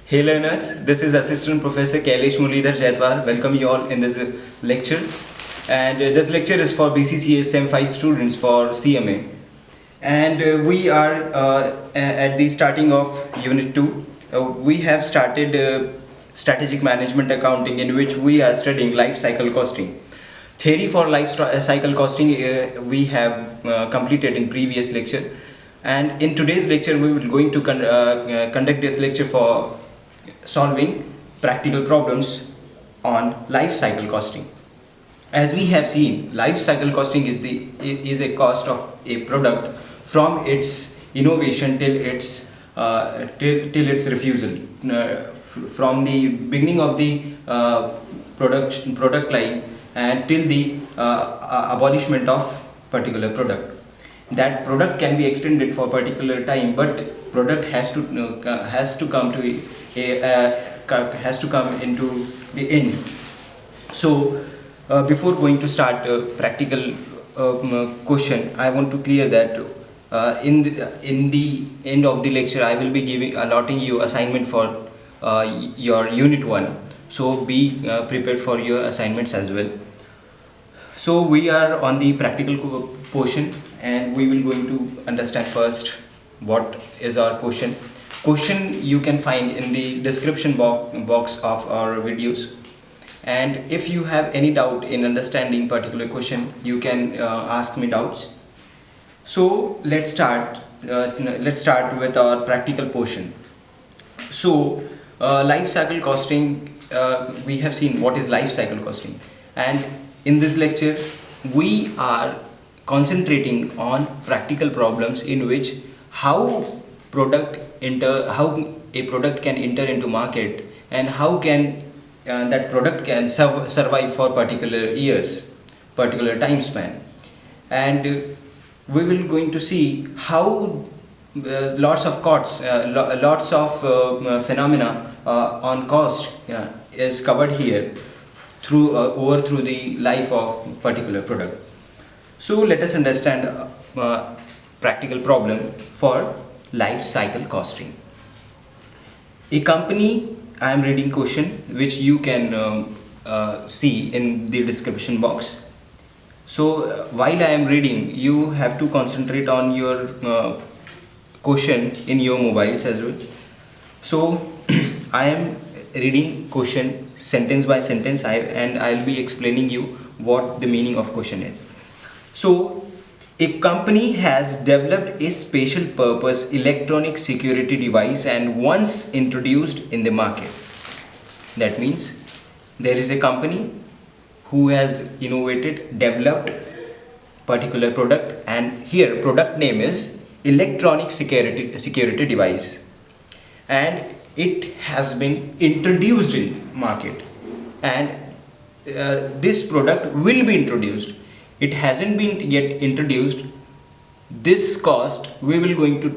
Hey learners, this is Assistant Professor Kailesh Mulidhar Jaitwar. Welcome you all in this lecture. And this lecture is for BCCA SEM 5 students for CMA. And we are at the starting of Unit 2. We have started Strategic Management Accounting, in which we are studying life cycle costing. Theory for life cycle costing we have completed in previous lecture. And in today's lecture we will going to conduct this lecture for solving practical problems on life cycle costing. As we have seen, life cycle costing is a cost of a product from its innovation till its refusal, from the beginning of the product line and till the abolishment of particular product. That product can be extended for particular time, but product has to come to has to come into the end. So before going to start practical question, I want to clear that in the end of the lecture I will be allotting you assignment for your unit 1. So be prepared for your assignments as well. So we are on the practical portion, and we will going to understand first what is our question. Question you can find in the description box of our videos, and if you have any doubt in understanding particular question, you can ask me doubts. So let's start with our practical portion. So life cycle costing, we have seen what is life cycle costing, and in this lecture we are concentrating on practical problems in which how a product can enter into market, and how can that product can survive for particular years, particular time span. And we will going to see how lots of phenomena on cost is covered here through the life of particular product. So let us understand practical problem for life cycle costing. A company, I am reading question which you can see in the description box. So while I am reading, you have to concentrate on your question in your mobiles as well. So I am reading question sentence by sentence, and I'll be explaining you what the meaning of question is. So a company has developed a special purpose electronic security device and once introduced in the market. That means there is a company who has developed particular product, and here product name is electronic security device, and it has been introduced in market, and this product will be introduced. It hasn't been yet introduced. This cost we will going to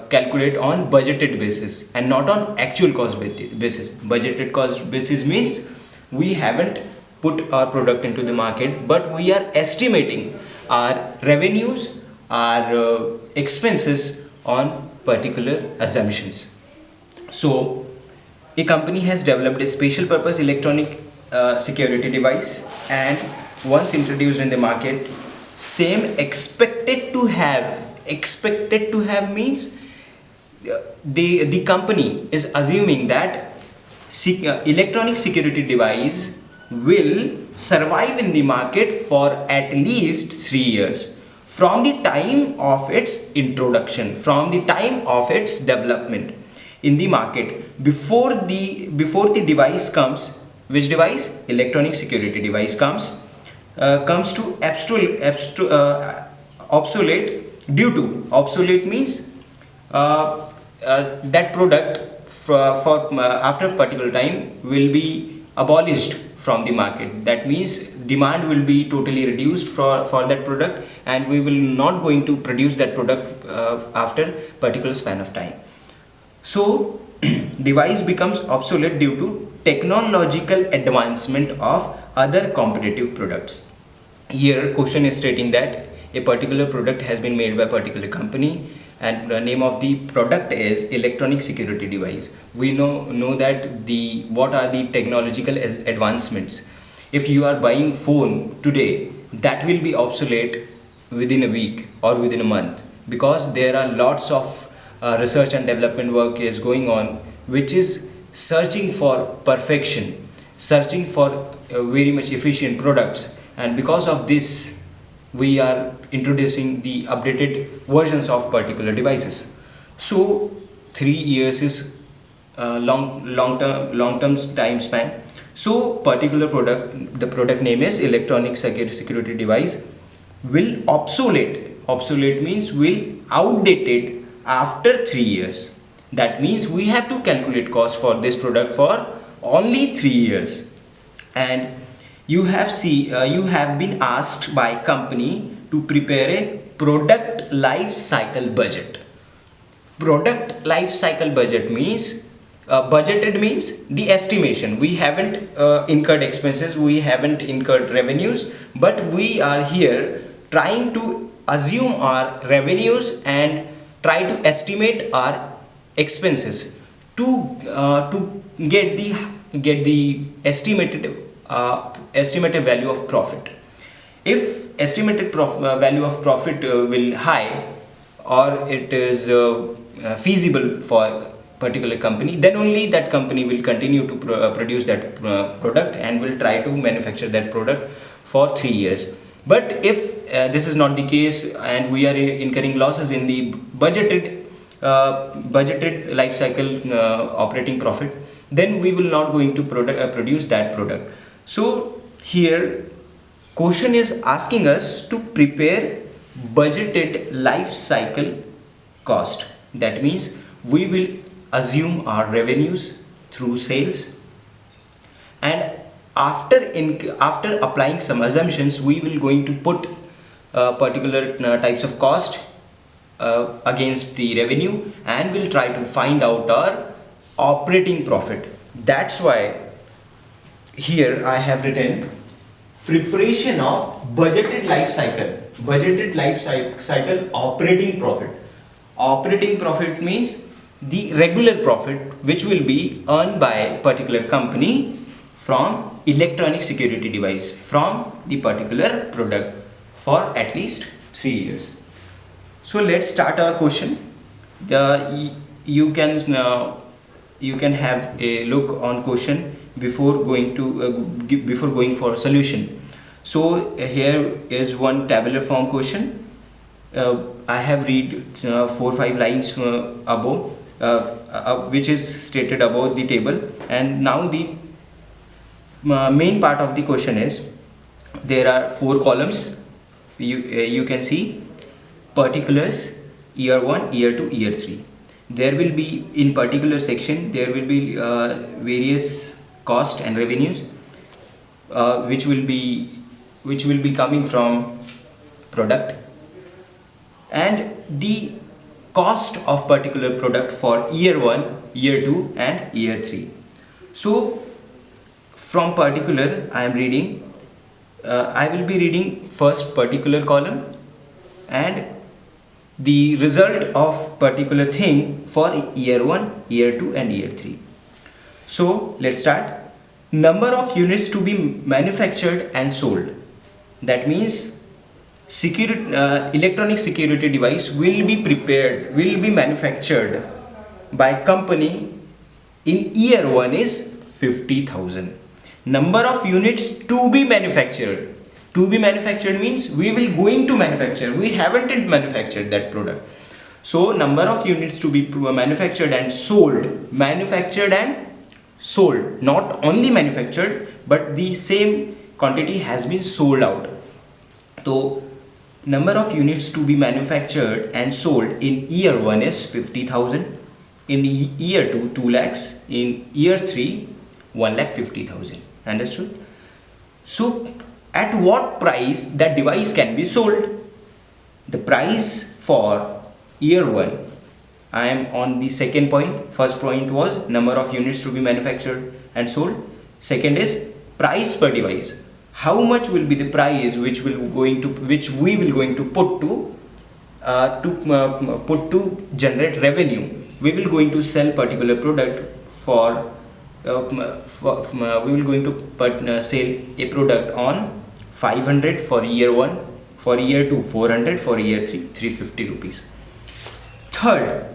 calculate on budgeted basis and not on actual cost basis. Budgeted cost basis means we haven't put our product into the market, but we are estimating our revenues, our expenses on particular assumptions. So a company has developed a special purpose electronic security device, and once introduced in the market, same expected to have means the company is assuming that electronic security device will survive in the market for at least 3 years from the time of its introduction, from the time of its development in the market. Before the device comes, which device? Electronic security device comes to obsolete. Due to obsolete means that product for after particular time will be abolished from the market. That means demand will be totally reduced for that product, and we will not going to produce that product after particular span of time. So device becomes obsolete due to technological advancement of other competitive products. Here question is stating that a particular product has been made by a particular company, and the name of the product is electronic security device. We know that the what are the technological advancements. If you are buying phone today, that will be obsolete within a week or within a month, because there are lots of research and development work is going on, which is searching for perfection, searching for very much efficient products, and because of this we are introducing the updated versions of particular devices. So 3 years is long term time span. So particular product, the product name is electronic security device, will obsolete means will outdated after 3 years. That means we have to calculate cost for this product for only 3 years. And you have been asked by company to prepare a product life cycle budget. Product life cycle budget means budgeted means the estimation. We haven't incurred expenses, we haven't incurred revenues, but we are here trying to assume our revenues and try to estimate our expenses to get the estimated value of profit. If estimated value of profit will high, or it is feasible for particular company, then only that company will continue to produce that product and will try to manufacture that product for 3 years. But if this is not the case and we are incurring losses in the budgeted life cycle operating profit, then we will not going to produce that product. So here question is asking us to prepare budgeted life cycle cost. That means we will assume our revenues through sales, and after applying some assumptions, we will going to put particular types of cost against the revenue, and we'll try to find out our operating profit. That's why here I have written preparation of budgeted life cycle operating profit. Operating profit means the regular profit which will be earned by particular company from electronic security device, from the particular product, for at least 3 years. So let's start our question. You can have a look on question before going for a solution. So here is one tabular form question. I have read 4-5 lines above, which is stated above the table, and now the main part of the question is there are 4 columns. You can see particulars, year 1, year 2, year 3. There will be, in particular section, there will be various cost and revenues which will be coming from product, and the cost of particular product for year 1, year 2 and year 3. So from particular I am reading, I will be reading first particular column and the result of particular thing for year 1, year 2 and year 3. So let's start. Number of units to be manufactured and sold. That means electronic security device will be manufactured by company in year 1 is 50,000. Number of units to be manufactured. To be manufactured means we will going to manufacture. We haven't manufactured that product. So number of units to be manufactured and sold. Manufactured and sold. Not only manufactured, but the same quantity has been sold out. So number of units to be manufactured and sold in year 1 is 50,000. In year 2, 2 lakhs. In year 3, 1,50,000. Understood? So at what price that device can be sold? The price for year 1, I am on the second point. First point was number of units to be manufactured and sold. Second is price per device. How much will be the price which we will going to put to put to generate revenue, we will going to sell particular product for, we will going to sell a product on 500 for year 1, for year 2 400, for year 3 350 rupees. Third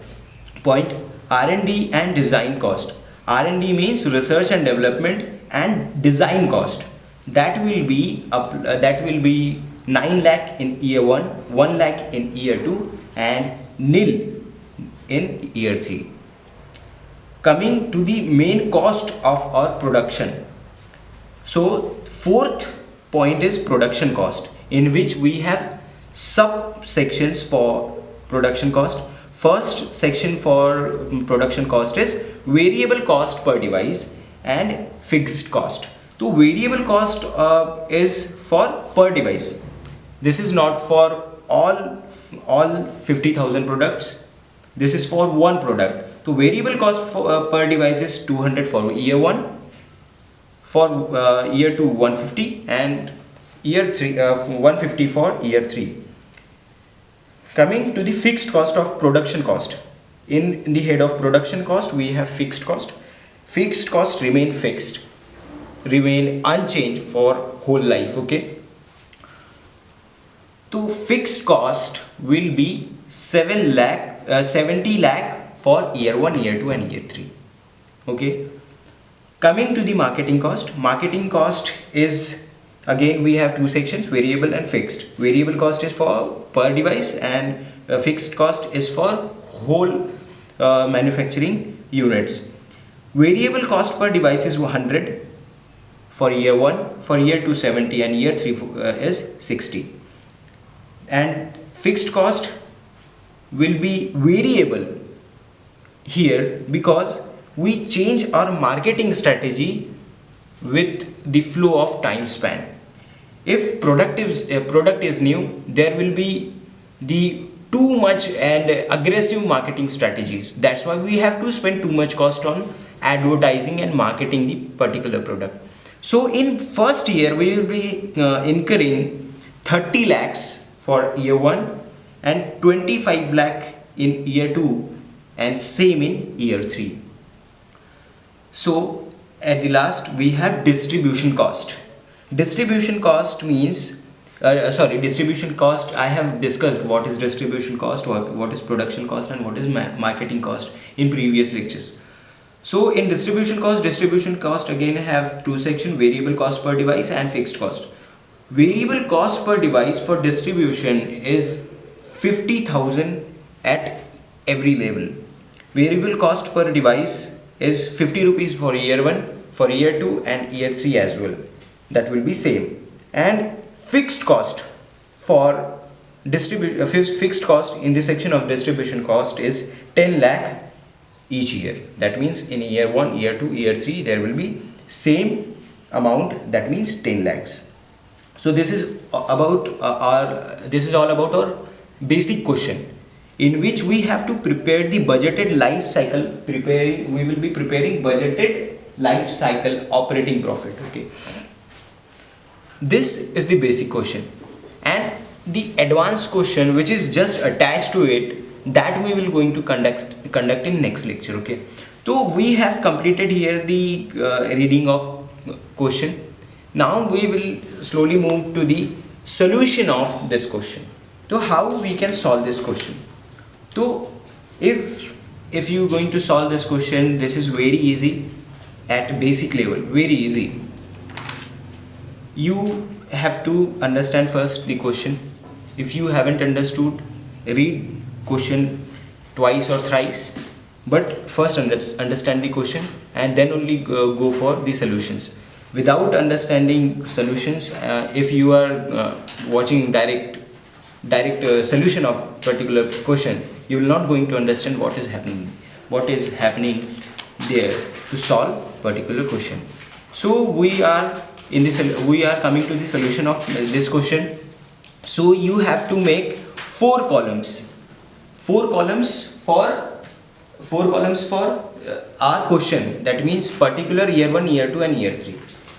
point, R&D and design cost. R&D means research and development, and design cost, that will be 9 lakh in year 1, 1 lakh in year 2, and nil in year 3. Coming to the main cost of our production. So fourth point is production cost, in which we have subsections for production cost. First section for production cost is variable cost per device and fixed cost. So variable cost is for per device. This is not for all 50,000 products. This is for one product. So variable cost for, per device is 200 for year 1, for year 2 150, and year 3 150 for year 3. Coming to the fixed cost of production cost. In the head of production cost, we have fixed cost. Fixed cost remain fixed, remain unchanged for whole life. Okay. So fixed cost will be 70 lakh for year 1, year 2, and year 3. Okay. Coming to the marketing cost. Marketing cost is, again we have two sections, variable and fixed. Variable cost is for per device, and fixed cost is for whole manufacturing units. Variable cost per device is 100 for year 1, for year 2 70, and year 3 is 60. And fixed cost will be variable here because we change our marketing strategy with the flow of time span. If product is new, there will be the too much and aggressive marketing strategies. That's why we have to spend too much cost on advertising and marketing the particular product. So in first year we will be incurring 30 lakhs for year 1 and 25 lakh in year 2 and same in year 3. So at the last we have distribution cost. Distribution cost means distribution cost, I have discussed what is distribution cost, what is production cost, and what is marketing cost in previous lectures. So in distribution cost again have two sections, variable cost per device and fixed cost. Variable cost per device for distribution is 50,000 at every level. Variable cost per device is 50 rupees for year 1, for year 2 and year 3 as well. That will be same. And fixed cost for fixed cost in the section of distribution cost is 10 lakh each year. That means in year 1, year 2, year 3 there will be same amount, that means 10 lakhs. So this is about all about our basic question, in which we have to prepare the budgeted life cycle. We will be preparing budgeted life cycle operating profit. Okay, this is the basic question, and the advanced question which is just attached to it, that we will going to conduct in next lecture. Okay, so we have completed here the reading of question. Now we will slowly move to the solution of this question. So how we can solve this question? So if you are going to solve this question, this is very easy at basic level, very easy. You have to understand first the question. If you haven't understood, read question twice or thrice, but first understand the question and then only go for the solutions. Without understanding solutions, if you are watching direct solution of particular question, you will not going to understand what is happening there to solve particular question. So we are coming to the solution of this question. So you have to make four columns for our question, that means particular year 1, year 2 and year 3.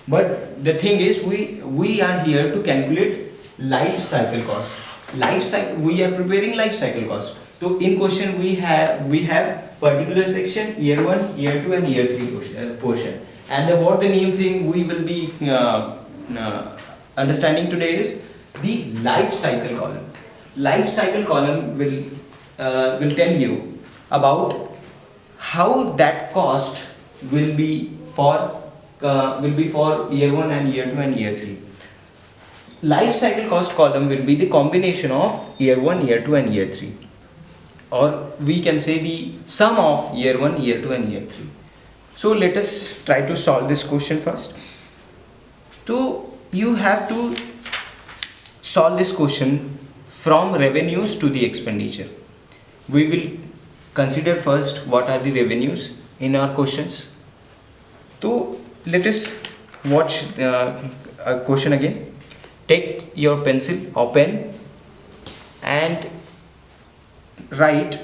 But the thing is, we are here to calculate life cycle cost. life cycle, we are preparing life cycle cost. So in question we have particular section, year 1, year 2 and year 3 portion. And what the new thing we will be understanding today is the life cycle column. Life cycle column will tell you about how that cost will be for year 1 and year 2 and year 3. Life cycle cost column will be the combination of year 1, year 2 and year 3, or we can say the sum of year 1, year 2 and year 3. So let us try to solve this question first. So you have to solve this question from revenues to the expenditure. We will consider first what are the revenues in our questions. So let us watch a question again. Take your pencil or pen and write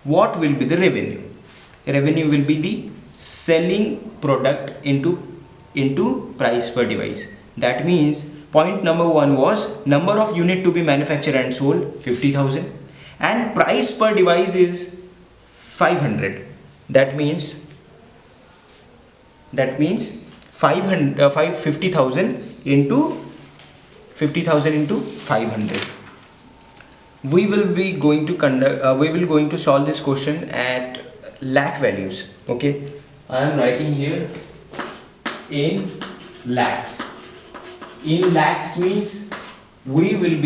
what will be the revenue. Revenue will be the selling product into price per device. That means point number 1 was number of unit to be manufactured and sold 50,000 and price per device is 500. That means 50,000 into 500. We will going to solve this question at lakh values. Okay, I am writing here in lakhs. In lakhs means we will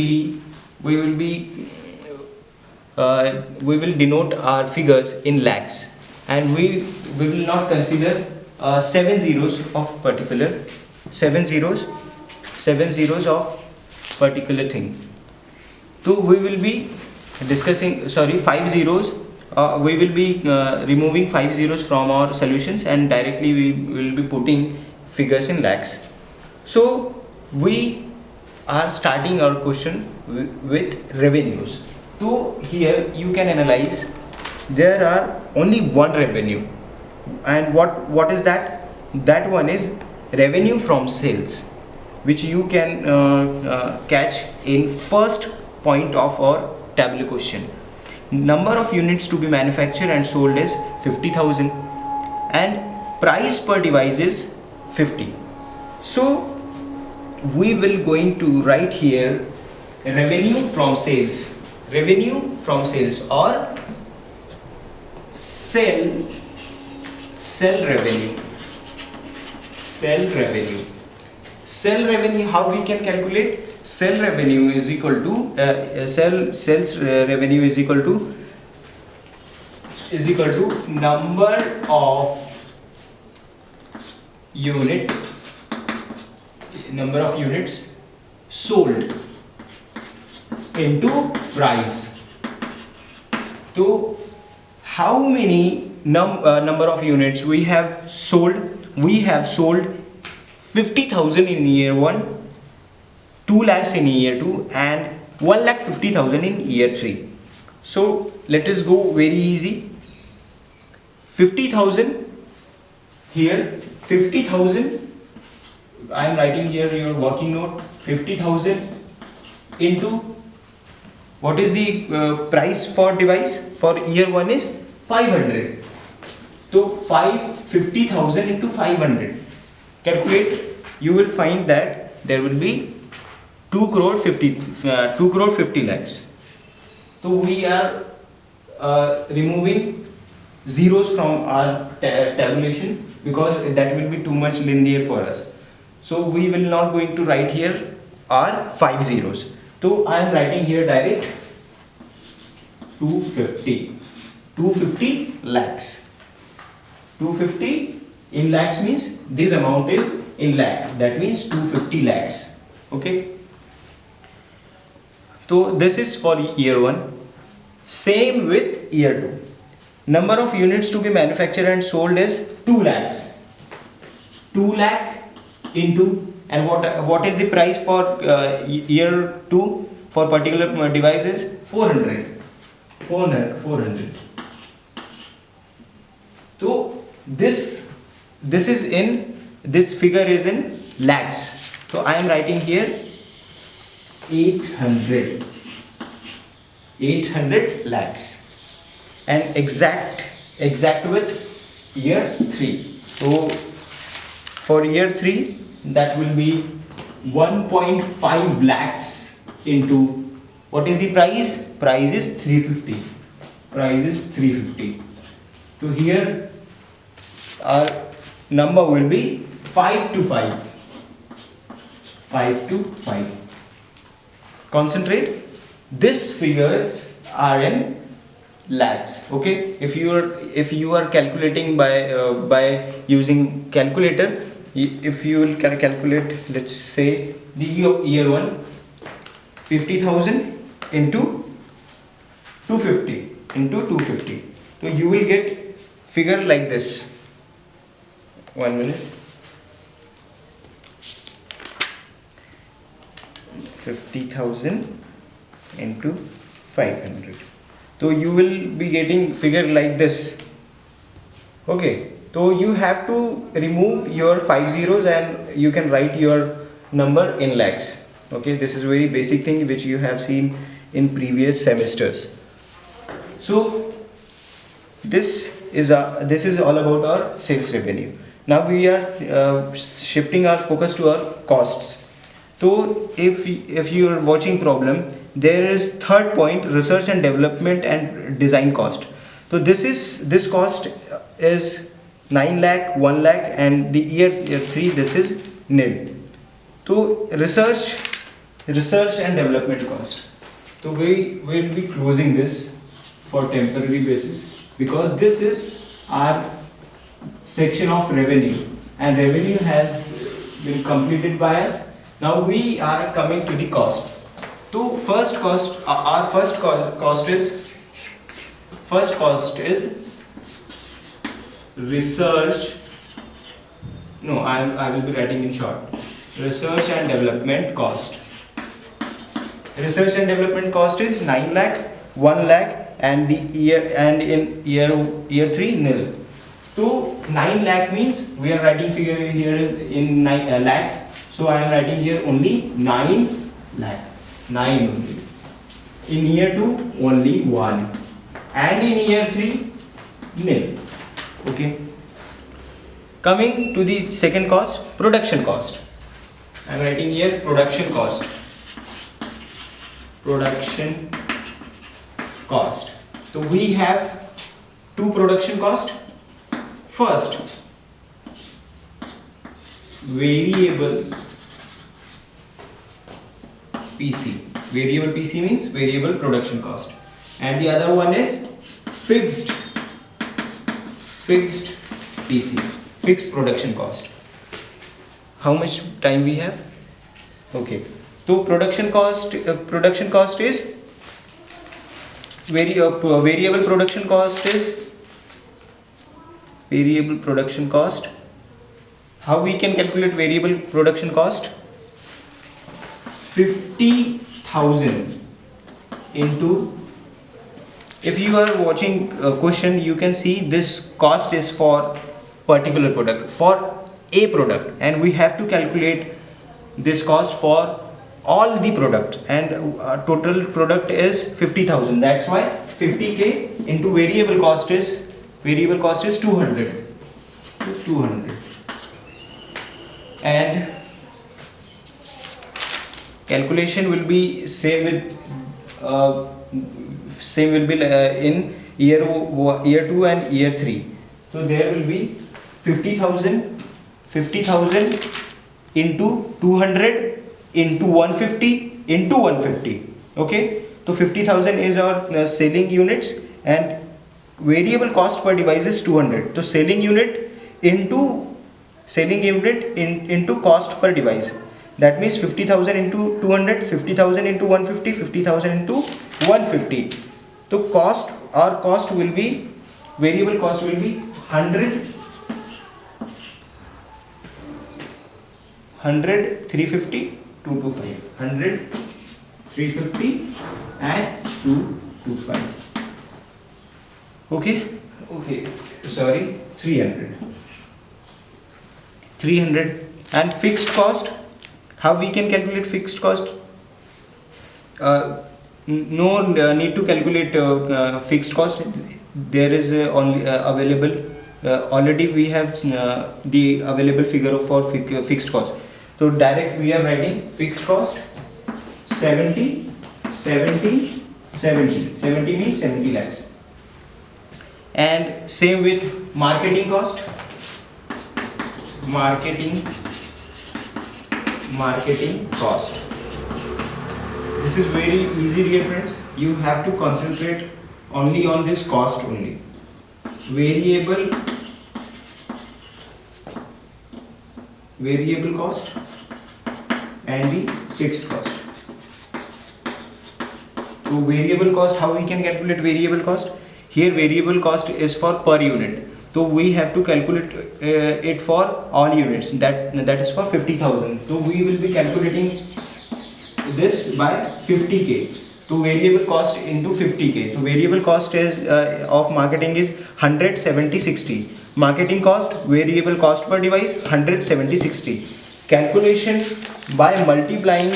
denote our figures in lakhs, and we will not consider 7 zeros of particular thing. So we will be discussing 5 zeros. We will be removing 5 zeros from our solutions and directly we will be putting figures in lakhs. So we are starting our question with revenues. So here you can analyze there are only one revenue, and what is that? That one is revenue from sales, which you can catch in first point of our tabular question. Number of units to be manufactured and sold is 50,000 and price per device is 50. So we will going to write here revenue from sales or sell revenue. How we can calculate? Sales revenue is equal to number of units sold into price. So how many number of units we have sold? We have sold 50,000 in year 1, 2 lakhs in year 2 and 1,50,000 in year 3. So let us go very easy. 50,000 here, 50,000, I am writing here your working note. 50,000 into what is the price for device for year 1 is 500. So 50,000 into 500, calculate, you will find that there will be 2 crore 50 lakhs. So we are removing zeros from our tabulation because that will be too much linear for us. So we will not going to write here our 5 zeros. So I am writing here direct 250 lakhs. 250 in lakhs means this amount is in lakh. That means 250 lakhs. Okay. So this is for year 1. Same with year 2. Number of units to be manufactured and sold is 2 lakhs. 2 lakh into, and what is the price for year 2 for particular device is 400. So this figure is in lakhs. So I am writing here 800 lakhs, and exact with year 3. So for year 3 that will be 1.5 lakhs into, what is the price? Price is 350. So here our number will be 5 to 5. Concentrate, this figures are in lakhs. Okay, if you are calculating by using calculator, if you will calculate, let's say the year 1, 50,000 into 250, so you will get figure like this. 1 minute. 50,000 into 500, so you will be getting figure like this. Okay, so you have to remove your 5 zeros and you can write your number in lakhs. Okay, this is very basic thing which you have seen in previous semesters. So this is all about our sales revenue. Now we are shifting our focus to our costs. So if you are watching problem, there is third point, research and development and design cost. So this cost is 9 lakh, 1 lakh, and the year 3 this is nil. So research and development cost. So we will be closing this for temporary basis, because this is our section of revenue, and revenue has been completed by us. Now we are coming to the cost. So first cost is research. No, I will be writing in short. Research and development cost. Research and development cost is 9 lakh, 1 lakh, and in year 3 nil. So 9 lakh means we are writing figure here is in lakhs. So I am writing here only 9 lakh, 9 only. In year 2 only 1, and in year 3 nil. Okay. Coming to the second cost, production cost. I am writing here production cost. So we have two production cost. First, variable PC. Variable PC means variable production cost, and the other one is fixed PC, fixed production cost. How much time we have? Okay, so production cost is variable production cost. How we can calculate variable production cost? 50,000 into, if you are watching a question, you can see this cost is for particular product, for a product, and we have to calculate this cost for all the product, and total product is 50,000. That's why 50k into variable cost is 200, and calculation will be same will be in year 2 and year 3. So there will be 50,000 into 200 into 150 into 150. Okay, so 50,000 is our selling units, and variable cost per device is 200. So selling unit into cost per device. That means 50,000 into 200, 50,000 into 150, 50,000 into 150. So our cost will be, variable cost will be 100, 350, 225. 100, 350 and 225. Okay, sorry, 300. And fixed cost, how we can calculate fixed cost? no need to calculate fixed cost. There is only available already we have the available figure for fixed cost. So direct we are writing fixed cost 70 70 70. 70 means 70 lakhs. And same with marketing cost. Marketing cost. This is very easy, dear friends. You have to concentrate only on this cost only. Variable cost and the fixed cost. So variable cost, how we can calculate variable cost? Here variable cost is for per unit. So we have to calculate it for all units. That is for 50,000. So we will be calculating this by 50k. So variable cost into 50k. So variable cost is of marketing is 170/60. Marketing cost, variable cost per device 170/60. Calculation by multiplying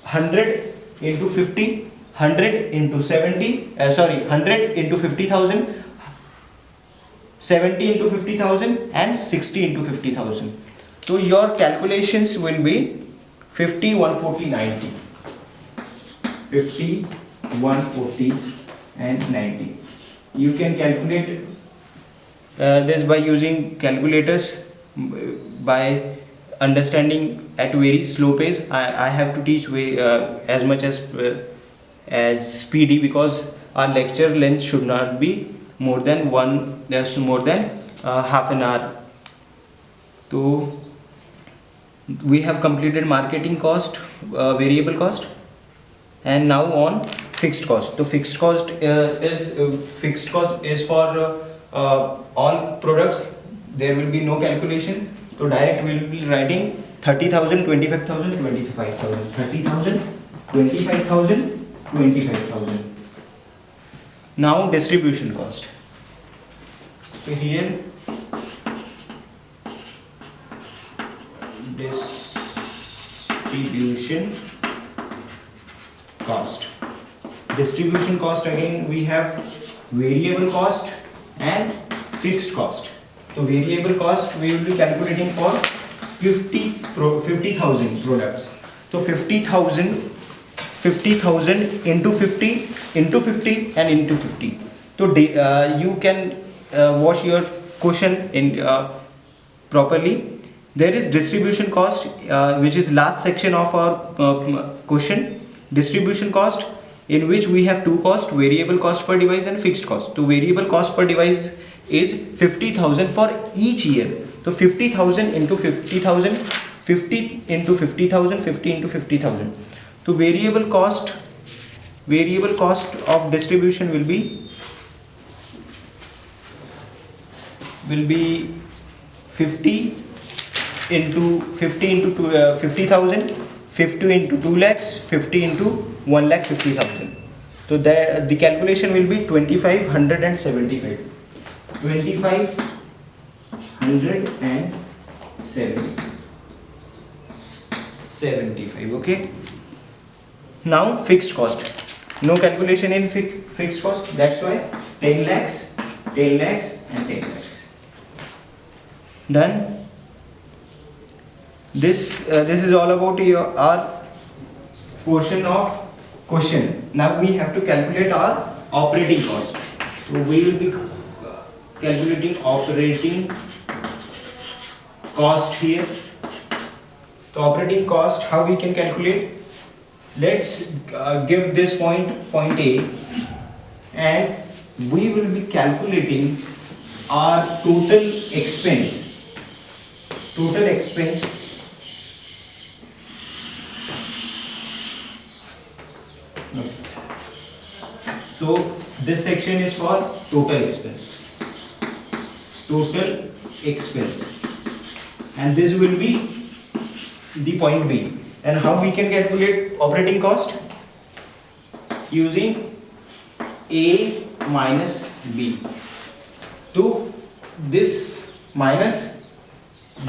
100 into 50, 100 into 70, 100 into 50,000, 70 into 50,000 and 60 into 50,000. So your calculations will be 50, 140, 90. 50, 140 and 90. You can calculate this by using calculators, by understanding at very slow pace. I have to teach as much as speedy, because our lecture length should not be more than half an hour. So we have completed marketing cost, variable cost, and now on fixed cost. So fixed cost is for all products. There will be no calculation. So direct we will be writing 30,000, 25,000, 25,000, 30,000, 25,000, 25,000. Now distribution cost. So here distribution cost. Distribution cost, again we have variable cost and fixed cost. So variable cost we will be calculating for 50,000 products. So 50,000 into 50 into 50 and into 50. So you can watch your question in properly. There is distribution cost, which is last section of our question. Distribution cost, in which we have two costs: variable cost per device and fixed cost. So variable cost per device is 50,000 for each year. So 50,000 into 50,000, 50 into 50,000, 50 into 50,000. So variable cost of distribution will be 50 into 50,000, 50 into 2 lakhs, 50 into 1,50,000. So the calculation will be 2,575. 2,575. Okay. Now fixed cost. No calculation in fixed cost. That's why 10 lakhs, 10 lakhs and 10 lakhs. Done. This is all about our portion of question. Now we have to calculate our operating cost. So we will be calculating operating cost here. So operating cost, how we can calculate? Let's give this point A, and we will be calculating our total expense. Total expense. So this section is for total expense. Total expense. And this will be the point B. And how we can calculate operating cost? Using A minus B. So this minus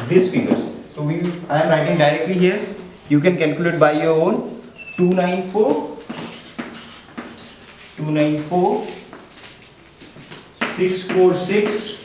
this figures. So I am writing directly here. You can calculate by your own. 294 294 646